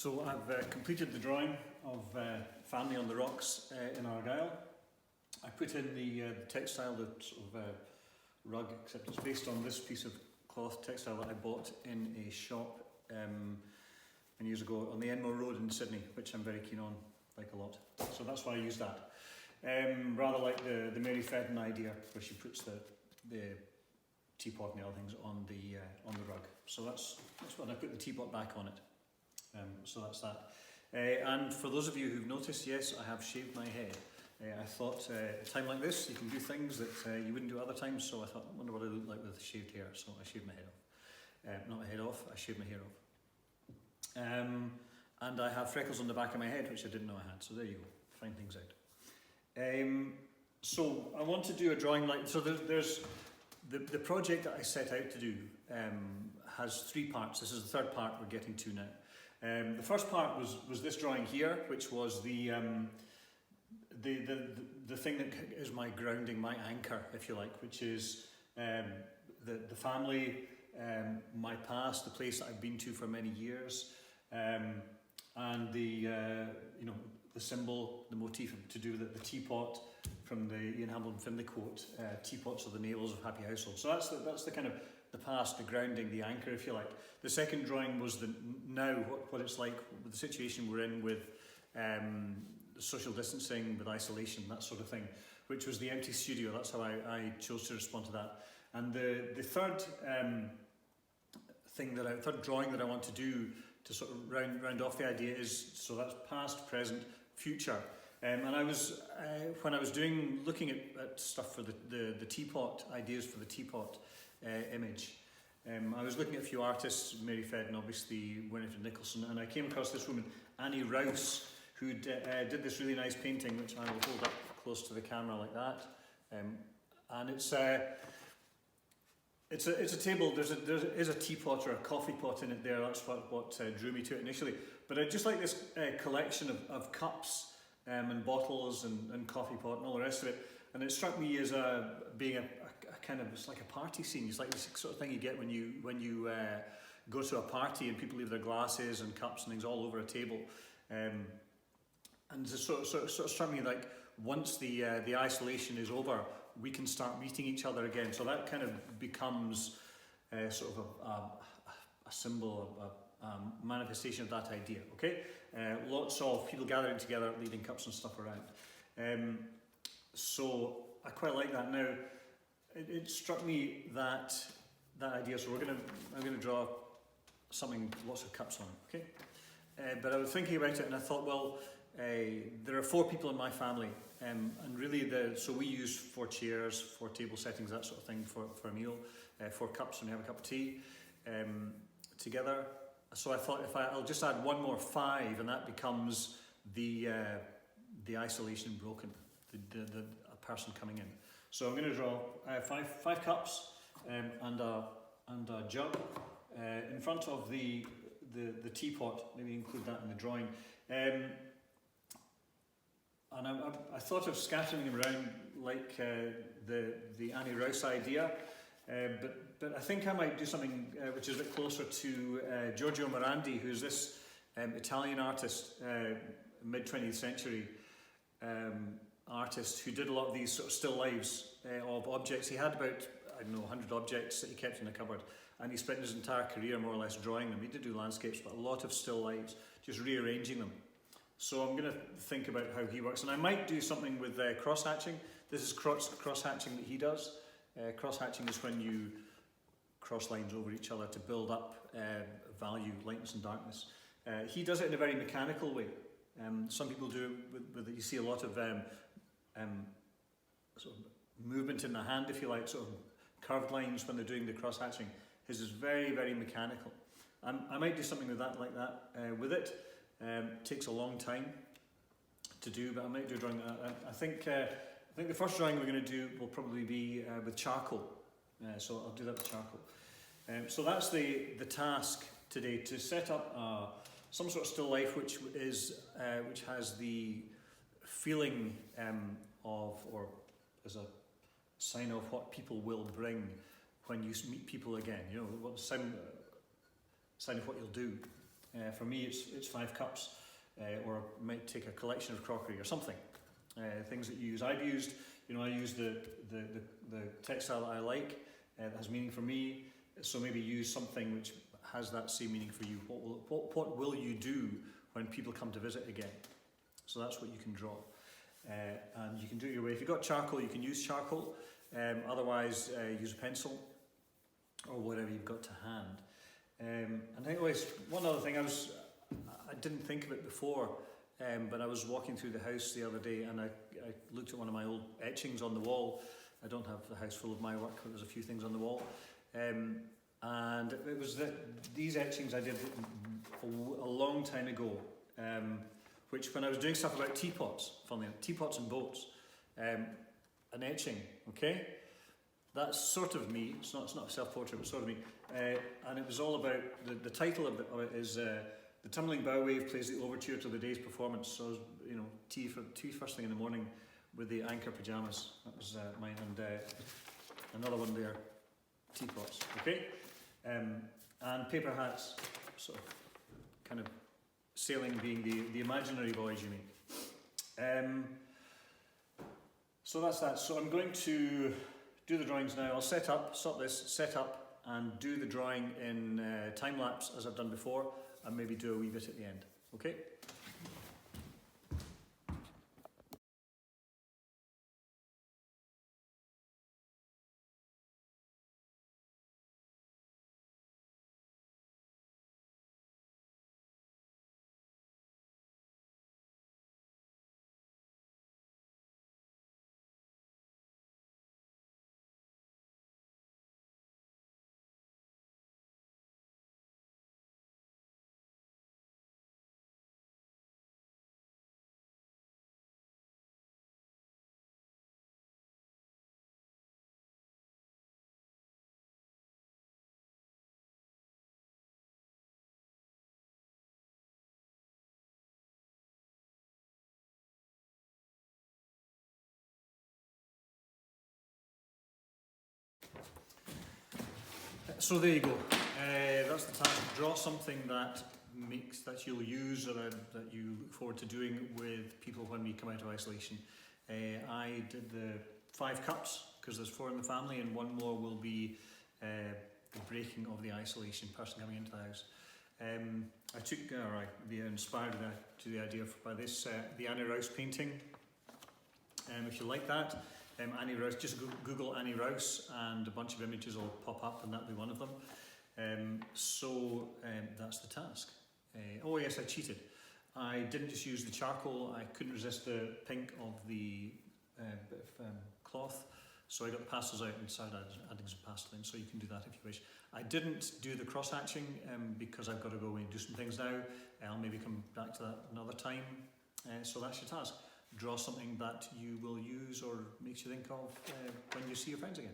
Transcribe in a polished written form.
So I've completed the drawing of Family on the Rocks in Argyll. I put in the textile, the sort of rug, except it's based on this piece of cloth textile that I bought in a shop many years ago on the Enmore Road in Sydney, which I'm very keen on, like a lot. So that's why I used that. Rather like the Mary Fedden idea, where she puts the teapot and the other things on the rug. So that's when I put the teapot back on it. So that's that. And for those of you who've noticed, yes, I have shaved my head. I thought at a time like this you can do things that you wouldn't do other times, so I thought, I wonder what I look like with shaved hair, so I shaved my head off. Not my head off, I shaved my hair off. And I have freckles on the back of my head, which I didn't know I had, so there you go, find things out. So I want to do a drawing like, so there's the project that I set out to do has three parts. This is the third part we're getting to now. The first part was this drawing here, which was the thing that is my grounding, my anchor, if you like, which is the family, my past, the place that I've been to for many years, and the the symbol, the motif to do with the teapot from the Ian Hamilton Finlay quote, teapots are the navels of happy households. So that's the kind of the past, the grounding, the anchor, if you like. The second drawing was the now, what it's like with the situation we're in with social distancing, with isolation, that sort of thing, which was the empty studio. That's how I chose to respond to that. And the third third drawing that I want to do to sort of round off the idea is, so that's past, present, future. And I was when I was looking at stuff for the teapot, ideas for the teapot image, I was looking at a few artists, Mary Fedden, obviously, Winifred Nicholson, and I came across this woman, Annie Rouse, who did this really nice painting, which I will hold up close to the camera like that. And it's a table. There is a teapot or a coffee pot in it there. That's what drew me to it initially. But I just like this collection of cups and bottles and coffee pot and all the rest of it. And it struck me as being a kind of, it's like a party scene. It's like this sort of thing you get when you go to a party and people leave their glasses and cups and things all over a table. And it sort of struck me like once the isolation is over, we can start meeting each other again. So that kind of becomes sort of a symbol, a manifestation of that idea. Okay, lots of people gathering together, leaving cups and stuff around. So I quite like that. Now, it struck me that idea. So I'm gonna draw something, lots of cups on it. Okay, but I was thinking about it and I thought, well, there are 4 people in my family, and really so we use 4 chairs, 4 table settings, that sort of thing for a meal, 4 cups when we have a cup of tea together. So I thought I'll just add one more 5, and that becomes the isolation broken, a person coming in. So I'm going to draw 5 cups and a jug in front of the teapot. Maybe include that in the drawing. And I thought of scattering them around like the Annie Rouse idea, but I think I might do something which is a bit closer to Giorgio Morandi, who's this Italian artist, mid-20th century artist, who did a lot of these sort of still lives of objects. He had about, I don't know, 100 objects that he kept in the cupboard, and he spent his entire career more or less drawing them. He did do landscapes, but a lot of still lives, just rearranging them. So I'm going to think about how he works, and I might do something with cross-hatching. This is cross-hatching that he does. Cross-hatching is when you cross lines over each other to build up value, lightness and darkness. He does it in a very mechanical way. Some people do it with you see a lot of sort of movement in the hand, if you like, sort of curved lines when they're doing the cross-hatching. His is very, very mechanical. I might do something with that, like that, with it. Takes a long time to do, but I might do a drawing. I think the first drawing we're going to do will probably be with charcoal. So I'll do that with charcoal. So that's the task today, to set up some sort of still life which has the feeling of, or as a sign of what people will bring when you meet people again. You know, what sign of what you'll do. For me, it's 5 cups, or I might take a collection of crockery or something. Things that you use. I use the textile that I like, that has meaning for me. So maybe use something which has that same meaning for you. What will you do when people come to visit again? So that's what you can draw. And you can do it your way. If you've got charcoal, you can use charcoal. Otherwise, use a pencil or whatever you've got to hand. And anyways, one other thing, I didn't think of it before, but I was walking through the house the other day and I looked at one of my old etchings on the wall. I don't have the house full of my work, but there's a few things on the wall. And it was these etchings I did a long time ago, which when I was doing stuff about teapots, funnily enough, teapots and boats, an etching, okay? That's sort of me. It's not a self-portrait, but sort of me. And it was all about, the title of it is The Tumbling Bow Wave Plays the Overture to the Day's Performance. So, tea first thing in the morning with the anchor pyjamas. That was mine. And another one there, teapots, okay? And paper hats, sort of kind of sailing being the imaginary voyage you make. So that's that. So I'm going to do the drawings now. I'll stop this, set up and do the drawing in time lapse as I've done before, and maybe do a wee bit at the end, okay? So there you go. That's the task. Draw something that you'll use or that you look forward to doing with people when we come out of isolation. I did the 5 cups because there's 4 in the family, and 1 more will be the breaking of the isolation, person coming into the house. I took, inspired to the idea by this, the Annie Rouse painting. If you like that, Annie Rouse, just Google Annie Rouse and a bunch of images will pop up, and that'll be one of them. That's the task. Oh yes, I cheated. I didn't just use the charcoal. I couldn't resist the pink of the bit of cloth, so I got the pastels out and started adding some pastel in, so you can do that if you wish. I didn't do the cross hatching because I've got to go away and do some things now. I'll maybe come back to that another time. So that's your task. Draw something that you will use or makes you think of when you see your friends again.